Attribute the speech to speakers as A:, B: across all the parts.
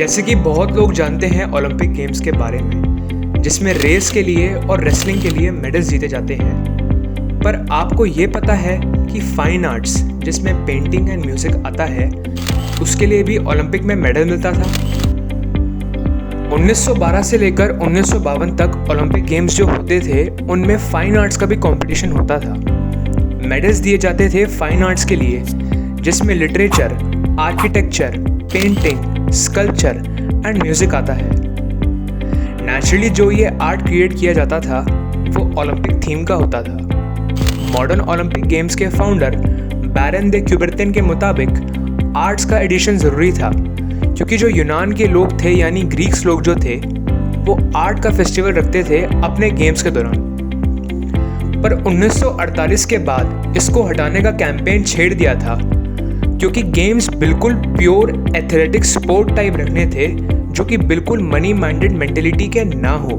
A: जैसे कि बहुत लोग जानते हैं ओलंपिक गेम्स के बारे में, जिसमें रेस के लिए और रेसलिंग के लिए मेडल्स जीते जाते हैं। पर आपको ये पता है कि फाइन आर्ट्स, जिसमें पेंटिंग एंड म्यूजिक आता है, उसके लिए भी ओलंपिक में मेडल मिलता था। 1912 से लेकर 1952 तक ओलंपिक गेम्स जो होते थे उनमें फाइन आर्ट्स का भी कंपटीशन होता था। मेडल्स दिए जाते थे फाइन आर्ट्स के लिए, जिसमें literature, architecture, painting, sculpture and music आता है। नेचुरली जो ये आर्ट क्रिएट किया जाता था वो ओलंपिक थीम का होता था। मॉडर्न ओलंपिक गेम्स के फाउंडर बैरन दे क्यूबर्टेन के मुताबिक आर्ट्स का एडिशन ज़रूरी था, क्योंकि जो यूनान के लोग थे यानी ग्रीक्स लोग जो थे वो आर्ट का फेस्टिवल रखते थे अपने गेम्स के दौरान। पर 1948 के बाद इसको हटाने का कैंपेन छेड़ दिया था, क्योंकि गेम्स बिल्कुल प्योर एथलेटिक स्पोर्ट टाइप रखने थे, जो कि बिल्कुल मनी माइंडेड मेंटेलिटी के ना हो।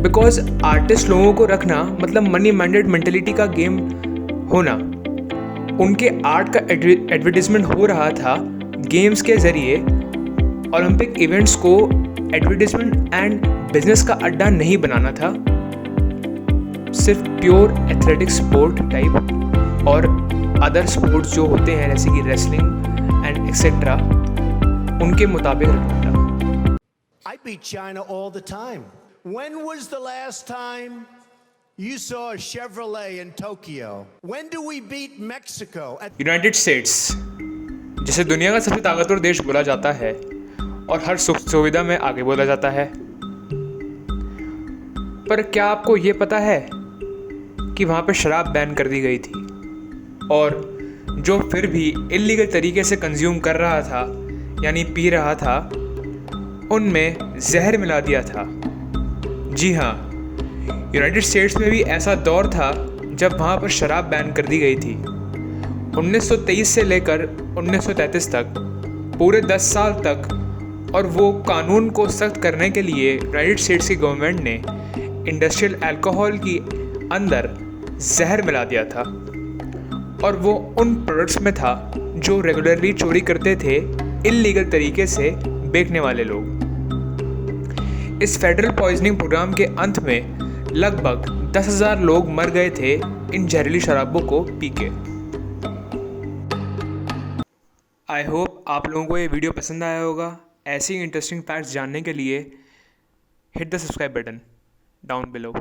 A: बिकॉज आर्टिस्ट लोगों को रखना मतलब मनी माइंडेड मेंटेलिटी का गेम होना। उनके आर्ट का एडवर्टीजमेंट हो रहा था गेम्स के ज़रिए। ओलंपिक इवेंट्स को एडवर्टीजमेंट एंड बिजनेस का अड्डा नहीं बनाना था, सिर्फ प्योर एथलेटिक स्पोर्ट टाइप और अदर स्पोर्ट्स जो होते हैं जैसे कि रेसलिंग एंड एक्सेट्रा, उनके मुताबिक रखना था।
B: I beat China all the time. When was the last time you saw a Chevrolet in Tokyo? When do we beat Mexico?
A: United states, जिसे दुनिया का सबसे ताकतवर देश बोला जाता है और हर सुख सुविधा में आगे बोला जाता है, पर क्या आपको ये पता है कि वहाँ पे शराब बैन कर दी गई थी और जो फिर भी इल्लीगल तरीके से कंज्यूम कर रहा था यानी पी रहा था, उनमें जहर मिला दिया था। जी हाँ, यूनाइटेड स्टेट्स में भी ऐसा दौर था जब वहाँ पर शराब बैन कर दी गई थी। 1923 से लेकर 1933 तक, पूरे 10 साल तक, और वो कानून को सख्त करने के लिए यूनाइटेड स्टेट्स की गवर्नमेंट ने इंडस्ट्रियल अल्कोहल की अंदर जहर मिला दिया था, और वो उन प्रोडक्ट्स में था जो रेगुलरली चोरी करते थे इल्लीगल तरीके से बेचने वाले लोग। इस फेडरल पॉइजनिंग प्रोग्राम के अंत में लगभग 10,000 लोग मर गए थे इन जहरीली शराबों को पी के। आई होप आप लोगों को ये वीडियो पसंद आया होगा। ऐसी इंटरेस्टिंग फैक्ट्स जानने के लिए hit the subscribe button down below.